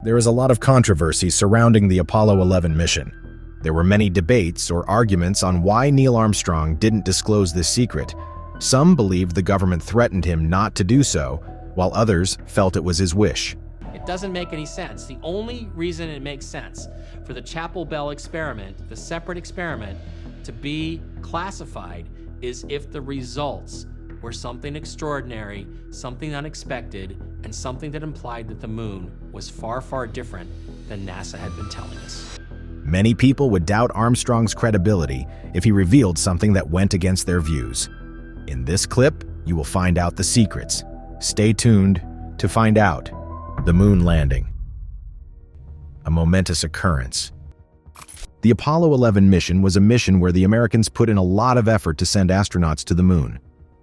There is a lot of controversy surrounding the Apollo 11 mission. There were many debates or arguments on why Neil Armstrong didn't disclose this secret. Some believed the government threatened him not to do so, while others felt it was his wish. It doesn't make any sense. The only reason it makes sense for the Chapel Bell experiment, the separate experiment, to be classified is if the results were something extraordinary, something unexpected, and something that implied that the moon was far, far different than NASA had been telling us. Many people would doubt Armstrong's credibility if he revealed something that went against their views. In this clip, you will find out the secrets. Stay tuned to find out. The moon landing. A momentous occurrence. The Apollo 11 mission was a mission where the Americans put in a lot of effort to send astronauts to the moon.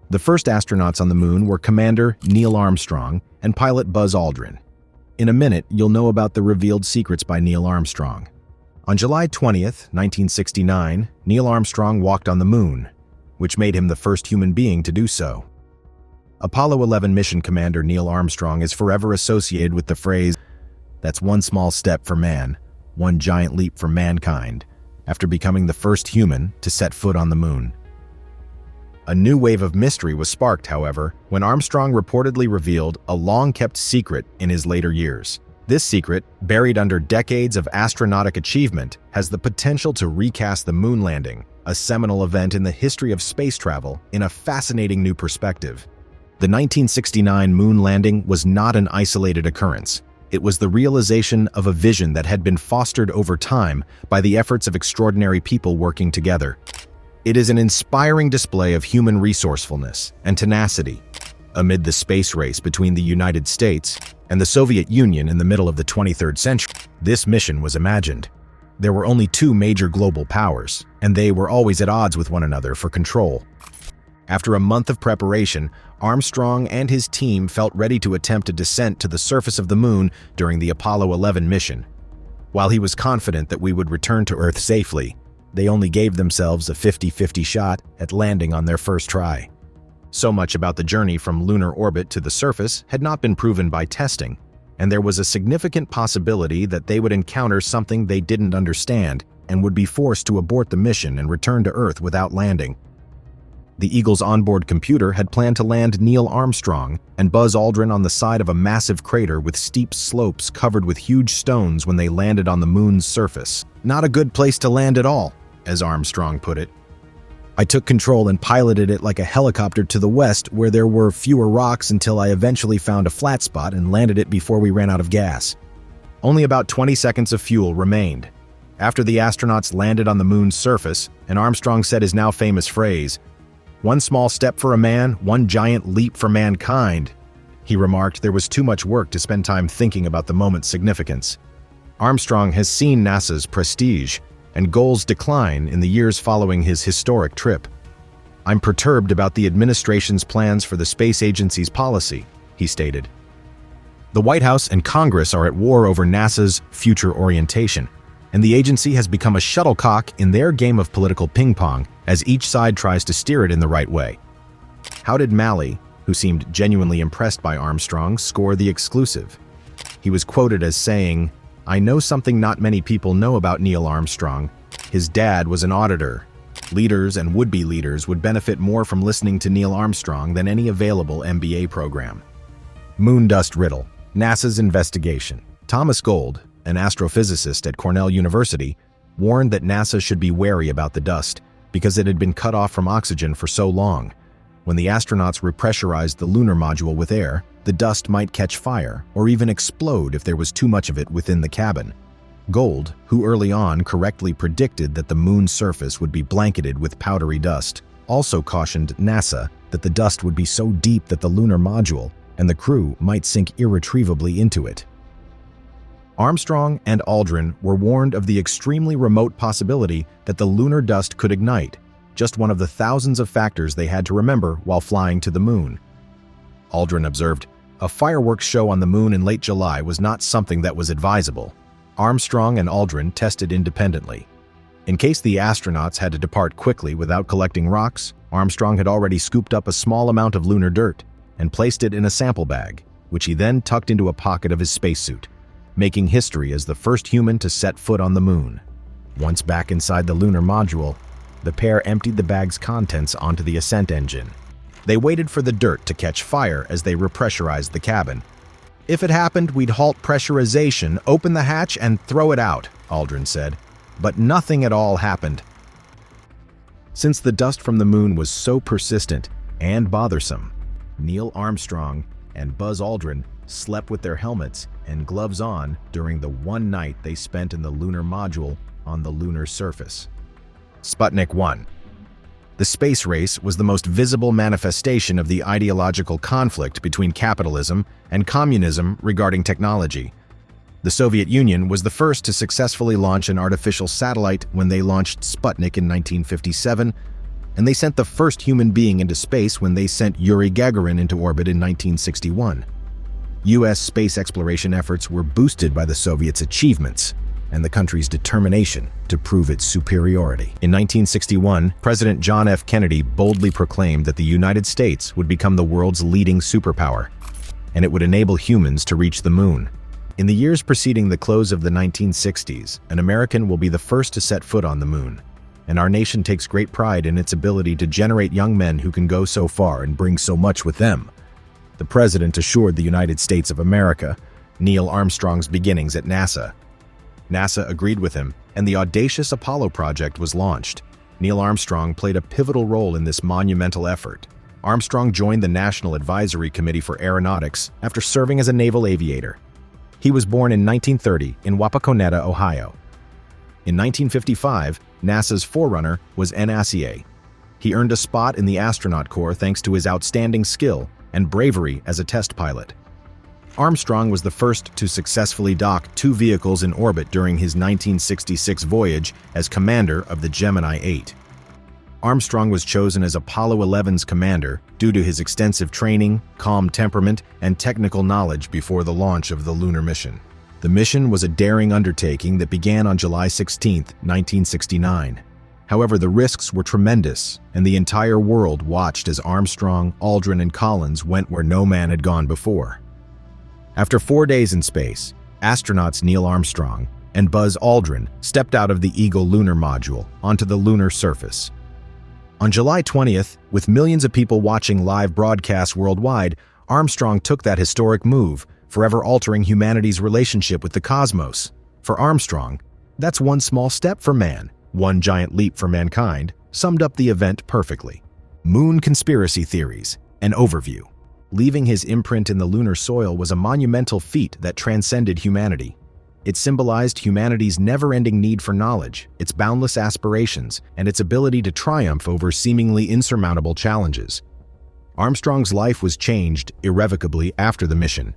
The first astronauts on the moon were Commander Neil Armstrong and pilot Buzz Aldrin. In a minute, you'll know about the revealed secrets by Neil Armstrong. On July 20th, 1969, Neil Armstrong walked on the moon, which made him the first human being to do so. Apollo 11 mission commander Neil Armstrong is forever associated with the phrase, "That's one small step for man, one giant leap for mankind," after becoming the first human to set foot on the moon. A new wave of mystery was sparked, however, when Armstrong reportedly revealed a long-kept secret in his later years. This secret, buried under decades of astronautic achievement, has the potential to recast the moon landing, a seminal event in the history of space travel, in a fascinating new perspective. The 1969 moon landing was not an isolated occurrence. It was the realization of a vision that had been fostered over time by the efforts of extraordinary people working together. It is an inspiring display of human resourcefulness and tenacity. Amid the space race between the United States and the Soviet Union in the middle of the 23rd century, this mission was imagined. There were only two major global powers, and they were always at odds with one another for control. After a month of preparation, Armstrong and his team felt ready to attempt a descent to the surface of the moon during the Apollo 11 mission. While he was confident that we would return to Earth safely, they only gave themselves a 50-50 shot at landing on their first try. So much about the journey from lunar orbit to the surface had not been proven by testing, and there was a significant possibility that they would encounter something they didn't understand and would be forced to abort the mission and return to Earth without landing. The Eagle's onboard computer had planned to land Neil Armstrong and Buzz Aldrin on the side of a massive crater with steep slopes covered with huge stones when they landed on the moon's surface. "Not a good place to land at all," as Armstrong put it. "I took control and piloted it like a helicopter to the west where there were fewer rocks until I eventually found a flat spot and landed it before we ran out of gas." Only about 20 seconds of fuel remained. After the astronauts landed on the moon's surface, and Armstrong said his now famous phrase, "One small step for a man, one giant leap for mankind," he remarked there was too much work to spend time thinking about the moment's significance. Armstrong has seen NASA's prestige and goals decline in the years following his historic trip. "I'm perturbed about the administration's plans for the space agency's policy," he stated. The White House and Congress are at war over NASA's future orientation, and the agency has become a shuttlecock in their game of political ping-pong as each side tries to steer it in the right way. How did Malley, who seemed genuinely impressed by Armstrong, score the exclusive? He was quoted as saying, "I know something not many people know about Neil Armstrong. His dad was an auditor. Leaders and would-be leaders would benefit more from listening to Neil Armstrong than any available MBA program." Moon dust riddle. NASA's investigation. Thomas Gold, an astrophysicist at Cornell University, warned that NASA should be wary about the dust because it had been cut off from oxygen for so long. When the astronauts repressurized the lunar module with air, the dust might catch fire or even explode if there was too much of it within the cabin. Gold, who early on correctly predicted that the moon's surface would be blanketed with powdery dust, also cautioned NASA that the dust would be so deep that the lunar module and the crew might sink irretrievably into it. Armstrong and Aldrin were warned of the extremely remote possibility that the lunar dust could ignite, just one of the thousands of factors they had to remember while flying to the moon. Aldrin observed, "A fireworks show on the moon in late July was not something that was advisable." Armstrong and Aldrin tested independently. In case the astronauts had to depart quickly without collecting rocks, Armstrong had already scooped up a small amount of lunar dirt and placed it in a sample bag, which he then tucked into a pocket of his spacesuit. making history as the first human to set foot on the moon. Once back inside the lunar module, the pair emptied the bag's contents onto the ascent engine. They waited for the dirt to catch fire as they repressurized the cabin. "If it happened, we'd halt pressurization, open the hatch, and throw it out," Aldrin said. But nothing at all happened. Since the dust from the moon was so persistent and bothersome, Neil Armstrong and Buzz Aldrin slept with their helmets and gloves on during the one night they spent in the lunar module on the lunar surface. Sputnik 1. The space race was the most visible manifestation of the ideological conflict between capitalism and communism regarding technology. The Soviet Union was the first to successfully launch an artificial satellite when they launched Sputnik in 1957, and they sent the first human being into space when they sent Yuri Gagarin into orbit in 1961. U.S. space exploration efforts were boosted by the Soviets' achievements and the country's determination to prove its superiority. In 1961, President John F. Kennedy boldly proclaimed that the United States would become the world's leading superpower, and it would enable humans to reach the moon. In the years preceding the close of the 1960s, an American will be the first to set foot on the moon, and our nation takes great pride in its ability to generate young men who can go so far and bring so much with them. The President assured the United States of America Neil Armstrong's beginnings at NASA. NASA agreed with him, and the audacious Apollo project was launched. Neil Armstrong played a pivotal role in this monumental effort. Armstrong joined the National Advisory Committee for Aeronautics after serving as a naval aviator. He was born in 1930 in Wapakoneta, Ohio. In 1955, NASA's forerunner was NACA. He earned a spot in the Astronaut Corps thanks to his outstanding skill and bravery as a test pilot. Armstrong was the first to successfully dock two vehicles in orbit during his 1966 voyage as commander of the Gemini 8. Armstrong was chosen as Apollo 11's commander due to his extensive training, calm temperament, and technical knowledge before the launch of the lunar mission. The mission was a daring undertaking that began on July 16, 1969. However, the risks were tremendous, and the entire world watched as Armstrong, Aldrin, and Collins went where no man had gone before. After 4 days in space, astronauts Neil Armstrong and Buzz Aldrin stepped out of the Eagle lunar module onto the lunar surface. On July 20th, with millions of people watching live broadcasts worldwide, Armstrong took that historic move, forever altering humanity's relationship with the cosmos. For Armstrong, that's one small step for man, one giant leap for mankind, summed up the event perfectly. Moon conspiracy theories, an overview. Leaving his imprint in the lunar soil was a monumental feat that transcended humanity. It symbolized humanity's never-ending need for knowledge, its boundless aspirations, and its ability to triumph over seemingly insurmountable challenges. Armstrong's life was changed irrevocably after the mission.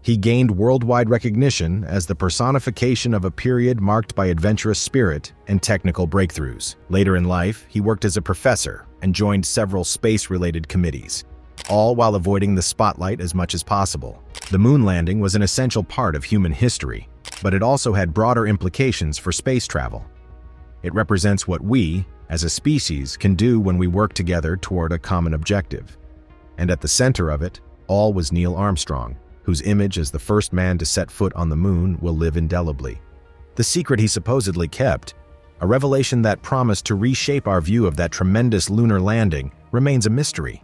He gained worldwide recognition as the personification of a period marked by adventurous spirit and technical breakthroughs. Later in life, he worked as a professor and joined several space-related committees, all while avoiding the spotlight as much as possible. The moon landing was an essential part of human history, but it also had broader implications for space travel. It represents what we, as a species, can do when we work together toward a common objective. And at the center of it, all was Neil Armstrong, whose image as the first man to set foot on the moon will live indelibly. The secret he supposedly kept, a revelation that promised to reshape our view of that tremendous lunar landing, remains a mystery.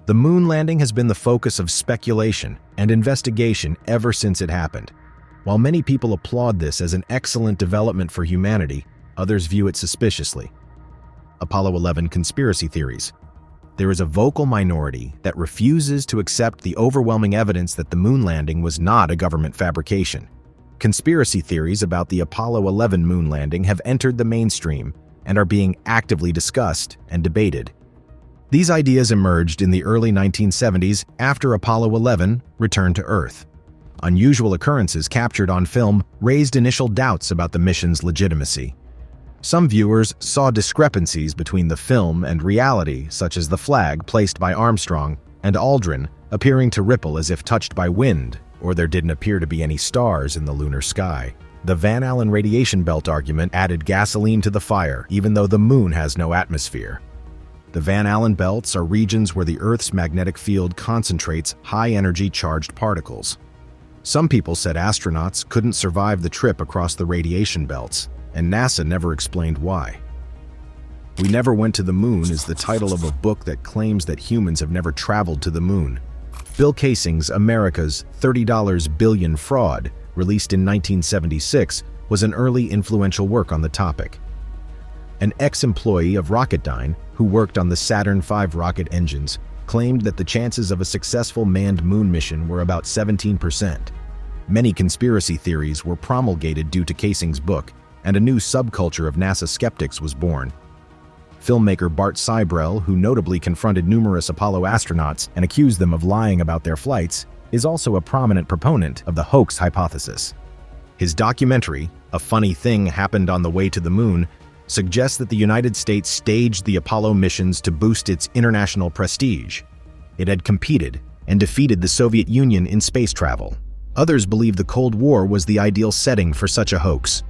The moon landing has been the focus of speculation and investigation ever since it happened. While many people applaud this as an excellent development for humanity, others view it suspiciously. Apollo 11 conspiracy theories. There is a vocal minority that refuses to accept the overwhelming evidence that the moon landing was not a government fabrication. Conspiracy theories about the Apollo 11 moon landing have entered the mainstream and are being actively discussed and debated. These ideas emerged in the early 1970s after Apollo 11 returned to Earth. Unusual occurrences captured on film raised initial doubts about the mission's legitimacy. Some viewers saw discrepancies between the film and reality, such as the flag placed by Armstrong and Aldrin appearing to ripple as if touched by wind, or there didn't appear to be any stars in the lunar sky. The Van Allen radiation belt argument added gasoline to the fire, even though the moon has no atmosphere. The Van Allen belts are regions where the Earth's magnetic field concentrates high-energy charged particles. Some people said astronauts couldn't survive the trip across the radiation belts, and NASA never explained why. We Never Went to the Moon is the title of a book that claims that humans have never traveled to the moon. Bill Kaysing's America's $30 Billion Fraud, released in 1976, was an early influential work on the topic. An ex-employee of Rocketdyne, who worked on the Saturn V rocket engines, claimed that the chances of a successful manned moon mission were about 17%. Many conspiracy theories were promulgated due to Kaysing's book, and a new subculture of NASA skeptics was born. Filmmaker Bart Sibrel, who notably confronted numerous Apollo astronauts and accused them of lying about their flights, is also a prominent proponent of the hoax hypothesis. His documentary, A Funny Thing Happened on the Way to the Moon, suggests that the United States staged the Apollo missions to boost its international prestige. It had competed and defeated the Soviet Union in space travel. Others believe the Cold War was the ideal setting for such a hoax.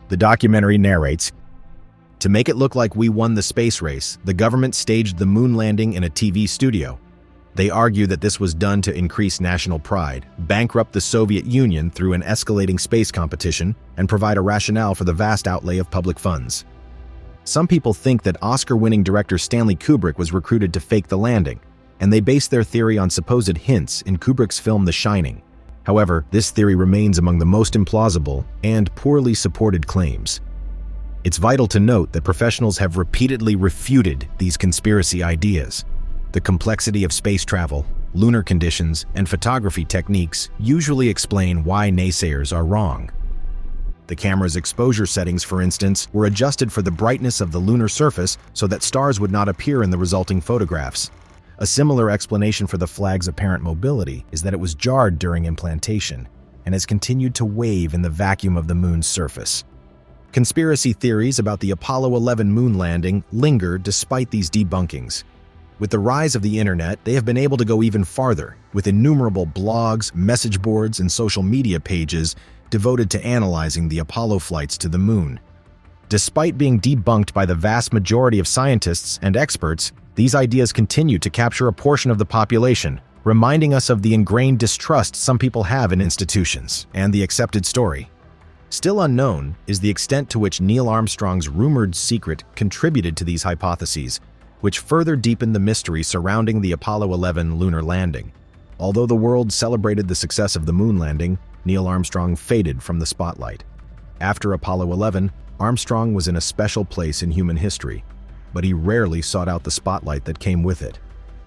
The documentary narrates, "To make it look like we won the space race, the government staged the moon landing in a TV studio. They argue that this was done to increase national pride, bankrupt the Soviet Union through an escalating space competition, and provide a rationale for the vast outlay of public funds." Some people think that Oscar-winning director Stanley Kubrick was recruited to fake the landing, and they base their theory on supposed hints in Kubrick's film The Shining. However, this theory remains among the most implausible and poorly supported claims. It's vital to note that professionals have repeatedly refuted these conspiracy ideas. The complexity of space travel, lunar conditions, and photography techniques usually explain why naysayers are wrong. The camera's exposure settings, for instance, were adjusted for the brightness of the lunar surface so that stars would not appear in the resulting photographs. A similar explanation for the flag's apparent mobility is that it was jarred during implantation and has continued to wave in the vacuum of the moon's surface. Conspiracy theories about the Apollo 11 moon landing linger despite these debunkings. With the rise of the internet, they have been able to go even farther, with innumerable blogs, message boards, and social media pages devoted to analyzing the Apollo flights to the moon. Despite being debunked by the vast majority of scientists and experts, these ideas continue to capture a portion of the population, reminding us of the ingrained distrust some people have in institutions and the accepted story. Still unknown is the extent to which Neil Armstrong's rumored secret contributed to these hypotheses, which further deepened the mystery surrounding the Apollo 11 lunar landing. Although the world celebrated the success of the moon landing, Neil Armstrong faded from the spotlight. After Apollo 11, Armstrong was in a special place in human history, but he rarely sought out the spotlight that came with it.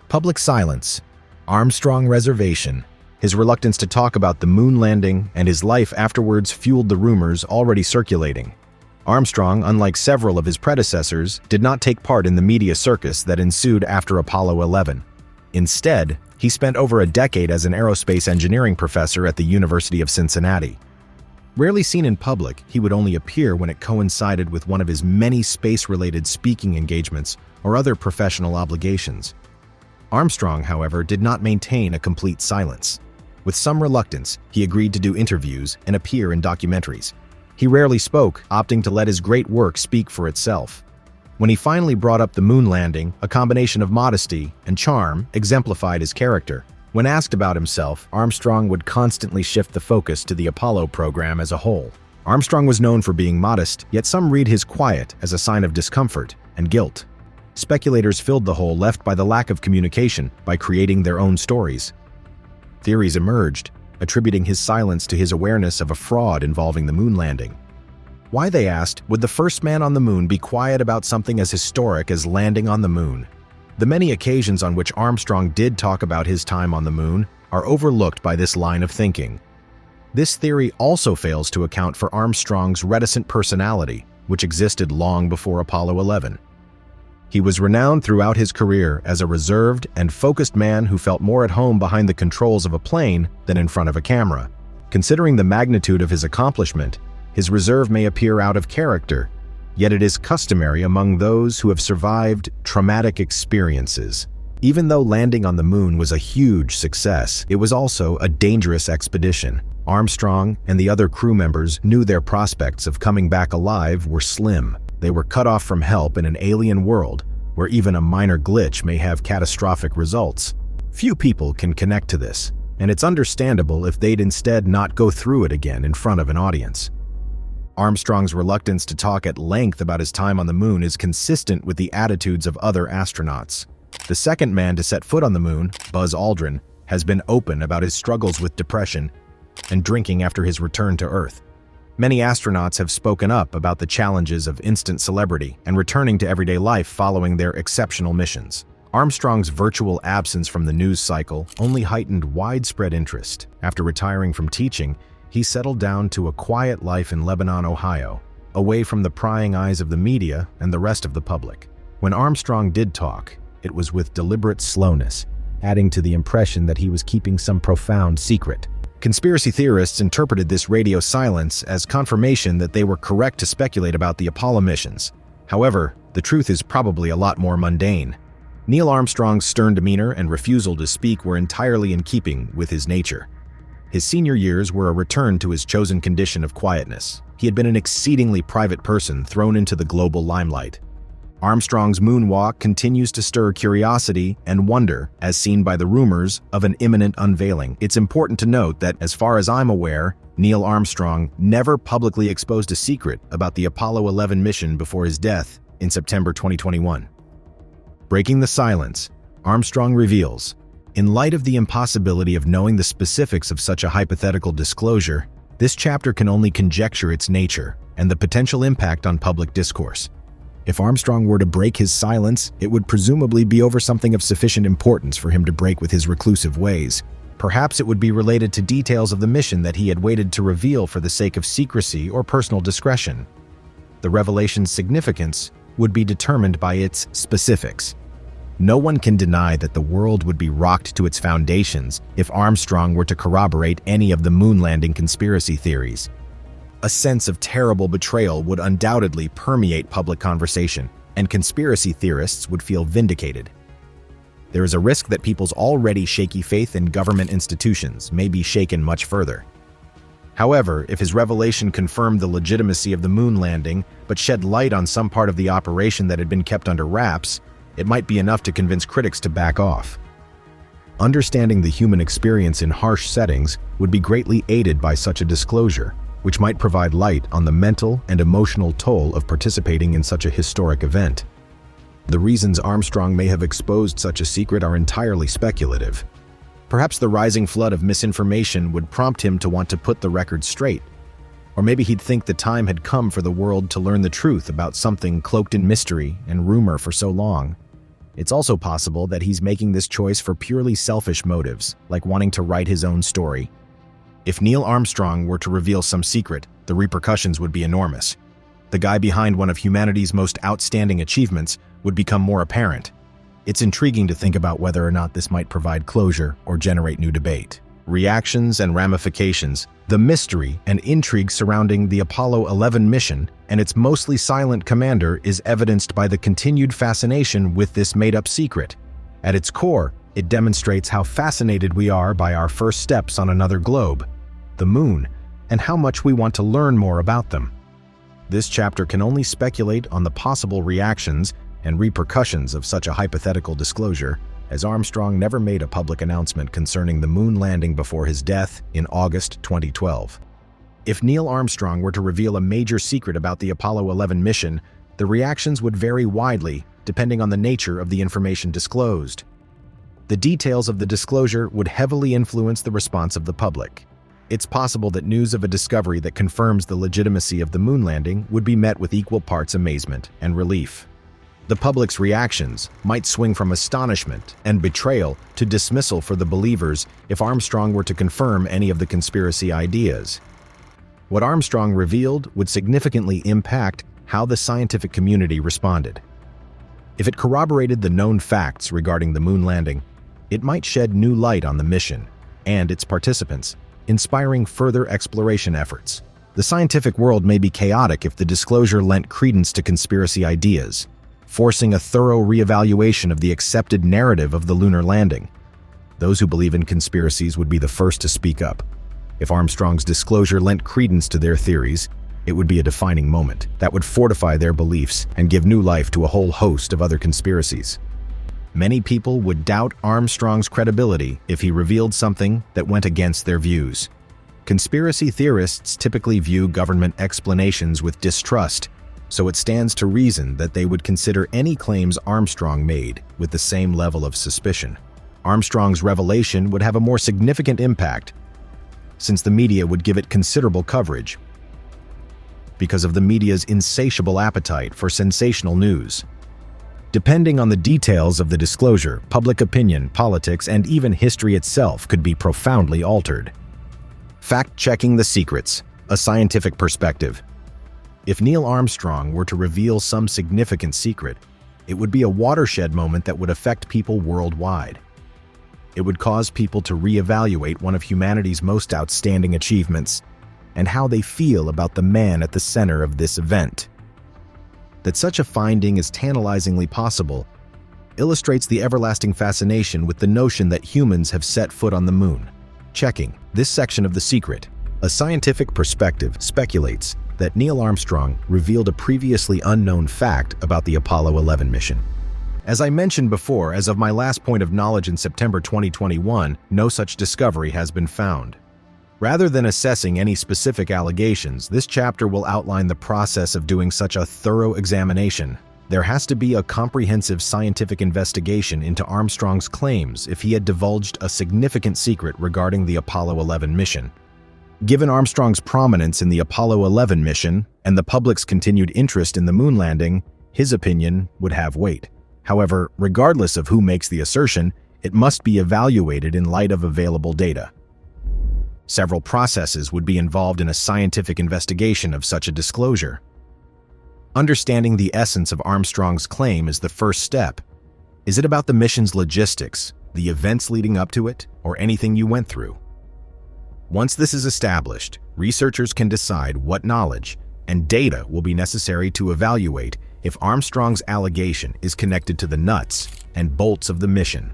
Public silence, Armstrong reservation, his reluctance to talk about the moon landing, and his life afterwards fueled the rumors already circulating. Armstrong, unlike several of his predecessors, did not take part in the media circus that ensued after Apollo 11. Instead, he spent over a decade as an aerospace engineering professor at the University of Cincinnati. Rarely seen in public, he would only appear when it coincided with one of his many space-related speaking engagements or other professional obligations. Armstrong, however, did not maintain a complete silence. With some reluctance, he agreed to do interviews and appear in documentaries. He rarely spoke, opting to let his great work speak for itself. When he finally brought up the moon landing, a combination of modesty and charm exemplified his character. When asked about himself, Armstrong would constantly shift the focus to the Apollo program as a whole. Armstrong was known for being modest, yet some read his quiet as a sign of discomfort and guilt. Speculators filled the hole left by the lack of communication by creating their own stories. Theories emerged, attributing his silence to his awareness of a fraud involving the moon landing. Why, they asked, would the first man on the moon be quiet about something as historic as landing on the moon? The many occasions on which Armstrong did talk about his time on the moon are overlooked by this line of thinking. This theory also fails to account for Armstrong's reticent personality, which existed long before Apollo 11. He was renowned throughout his career as a reserved and focused man who felt more at home behind the controls of a plane than in front of a camera. Considering the magnitude of his accomplishment, his reserve may appear out of character, yet it is customary among those who have survived traumatic experiences. Even though landing on the moon was a huge success, it was also a dangerous expedition. Armstrong and the other crew members knew their prospects of coming back alive were slim. They were cut off from help in an alien world where even a minor glitch may have catastrophic results. Few people can connect to this, and it's understandable if they'd instead not go through it again in front of an audience. Armstrong's reluctance to talk at length about his time on the moon is consistent with the attitudes of other astronauts. The second man to set foot on the moon, Buzz Aldrin, has been open about his struggles with depression and drinking after his return to Earth. Many astronauts have spoken up about the challenges of instant celebrity and returning to everyday life following their exceptional missions. Armstrong's virtual absence from the news cycle only heightened widespread interest. After retiring from teaching, he settled down to a quiet life in Lebanon, Ohio, away from the prying eyes of the media and the rest of the public. When Armstrong did talk, it was with deliberate slowness, adding to the impression that he was keeping some profound secret. Conspiracy theorists interpreted this radio silence as confirmation that they were correct to speculate about the Apollo missions. However, the truth is probably a lot more mundane. Neil Armstrong's stern demeanor and refusal to speak were entirely in keeping with his nature. His senior years were a return to his chosen condition of quietness. He had been an exceedingly private person thrown into the global limelight. Armstrong's moonwalk continues to stir curiosity and wonder, as seen by the rumors of an imminent unveiling. It's important to note that, as far as I'm aware, Neil Armstrong never publicly exposed a secret about the Apollo 11 mission before his death in September 2021. Breaking the silence, Armstrong reveals, in light of the impossibility of knowing the specifics of such a hypothetical disclosure, this chapter can only conjecture its nature and the potential impact on public discourse. If Armstrong were to break his silence, it would presumably be over something of sufficient importance for him to break with his reclusive ways. Perhaps it would be related to details of the mission that he had waited to reveal for the sake of secrecy or personal discretion. The revelation's significance would be determined by its specifics. No one can deny that the world would be rocked to its foundations if Armstrong were to corroborate any of the moon landing conspiracy theories. A sense of terrible betrayal would undoubtedly permeate public conversation, and conspiracy theorists would feel vindicated. There is a risk that people's already shaky faith in government institutions may be shaken much further. However, if his revelation confirmed the legitimacy of the moon landing but shed light on some part of the operation that had been kept under wraps, it might be enough to convince critics to back off. Understanding the human experience in harsh settings would be greatly aided by such a disclosure, which might provide light on the mental and emotional toll of participating in such a historic event. The reasons Armstrong may have exposed such a secret are entirely speculative. Perhaps the rising flood of misinformation would prompt him to want to put the record straight. Or maybe he'd think the time had come for the world to learn the truth about something cloaked in mystery and rumor for so long. It's also possible that he's making this choice for purely selfish motives, like wanting to write his own story. If Neil Armstrong were to reveal some secret, the repercussions would be enormous. The guy behind one of humanity's most outstanding achievements would become more apparent. It's intriguing to think about whether or not this might provide closure or generate new debate. Reactions and ramifications, the mystery and intrigue surrounding the Apollo 11 mission and its mostly silent commander is evidenced by the continued fascination with this made-up secret. At its core, it demonstrates how fascinated we are by our first steps on another globe, the moon, and how much we want to learn more about them. This chapter can only speculate on the possible reactions and repercussions of such a hypothetical disclosure, as Armstrong never made a public announcement concerning the moon landing before his death in August 2012. If Neil Armstrong were to reveal a major secret about the Apollo 11 mission, the reactions would vary widely depending on the nature of the information disclosed. The details of the disclosure would heavily influence the response of the public. It's possible that news of a discovery that confirms the legitimacy of the moon landing would be met with equal parts amazement and relief. The public's reactions might swing from astonishment and betrayal to dismissal for the believers if Armstrong were to confirm any of the conspiracy ideas. What Armstrong revealed would significantly impact how the scientific community responded. If it corroborated the known facts regarding the moon landing, it might shed new light on the mission and its participants, inspiring further exploration efforts. The scientific world may be chaotic if the disclosure lent credence to conspiracy ideas, forcing a thorough reevaluation of the accepted narrative of the lunar landing. Those who believe in conspiracies would be the first to speak up. If Armstrong's disclosure lent credence to their theories, it would be a defining moment that would fortify their beliefs and give new life to a whole host of other conspiracies. Many people would doubt Armstrong's credibility if he revealed something that went against their views. Conspiracy theorists typically view government explanations with distrust, so it stands to reason that they would consider any claims Armstrong made with the same level of suspicion. Armstrong's revelation would have a more significant impact, since the media would give it considerable coverage because of the media's insatiable appetite for sensational news. Depending on the details of the disclosure, public opinion, politics, and even history itself could be profoundly altered. Fact-checking the secrets, a scientific perspective. If Neil Armstrong were to reveal some significant secret, it would be a watershed moment that would affect people worldwide. It would cause people to reevaluate one of humanity's most outstanding achievements and how they feel about the man at the center of this event. That such a finding is tantalizingly possible illustrates the everlasting fascination with the notion that humans have set foot on the moon. Checking this section of The Secret, a scientific perspective speculates that Neil Armstrong revealed a previously unknown fact about the Apollo 11 mission. As I mentioned before, as of my last point of knowledge in September 2021, no such discovery has been found. Rather than assessing any specific allegations, this chapter will outline the process of doing such a thorough examination. There has to be a comprehensive scientific investigation into Armstrong's claims if he had divulged a significant secret regarding the Apollo 11 mission. Given Armstrong's prominence in the Apollo 11 mission and the public's continued interest in the moon landing, his opinion would have weight. However, regardless of who makes the assertion, it must be evaluated in light of available data. Several processes would be involved in a scientific investigation of such a disclosure. Understanding the essence of Armstrong's claim is the first step. Is it about the mission's logistics, the events leading up to it, or anything you went through? Once this is established, researchers can decide what knowledge and data will be necessary to evaluate if Armstrong's allegation is connected to the nuts and bolts of the mission.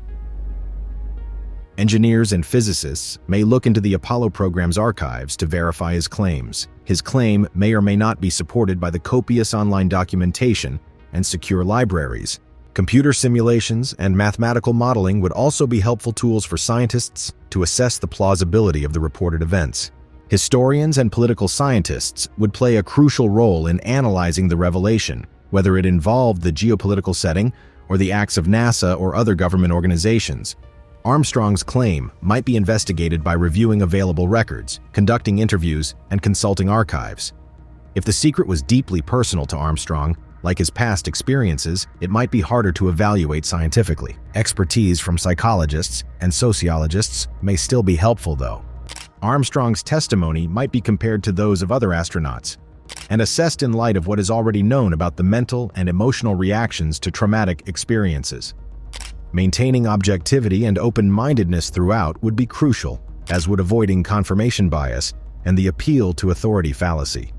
Engineers and physicists may look into the Apollo program's archives to verify his claims. His claim may or may not be supported by the copious online documentation and secure libraries. Computer simulations and mathematical modeling would also be helpful tools for scientists to assess the plausibility of the reported events. Historians and political scientists would play a crucial role in analyzing the revelation, whether it involved the geopolitical setting or the acts of NASA or other government organizations. Armstrong's claim might be investigated by reviewing available records, conducting interviews, and consulting archives. If the secret was deeply personal to Armstrong, like his past experiences, it might be harder to evaluate scientifically. Expertise from psychologists and sociologists may still be helpful, though. Armstrong's testimony might be compared to those of other astronauts and assessed in light of what is already known about the mental and emotional reactions to traumatic experiences. Maintaining objectivity and open-mindedness throughout would be crucial, as would avoiding confirmation bias and the appeal to authority fallacy.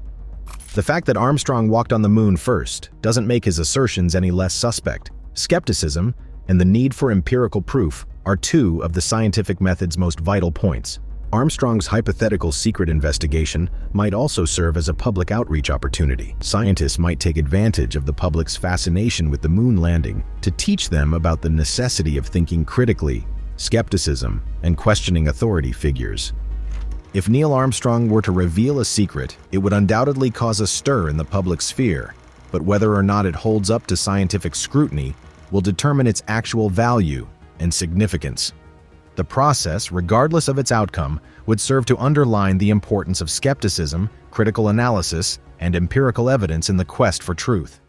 The fact that Armstrong walked on the moon first doesn't make his assertions any less suspect. Skepticism and the need for empirical proof are two of the scientific method's most vital points. Armstrong's hypothetical secret investigation might also serve as a public outreach opportunity. Scientists might take advantage of the public's fascination with the moon landing to teach them about the necessity of thinking critically, skepticism, and questioning authority figures. If Neil Armstrong were to reveal a secret, it would undoubtedly cause a stir in the public sphere, but whether or not it holds up to scientific scrutiny will determine its actual value and significance. The process, regardless of its outcome, would serve to underline the importance of skepticism, critical analysis, and empirical evidence in the quest for truth.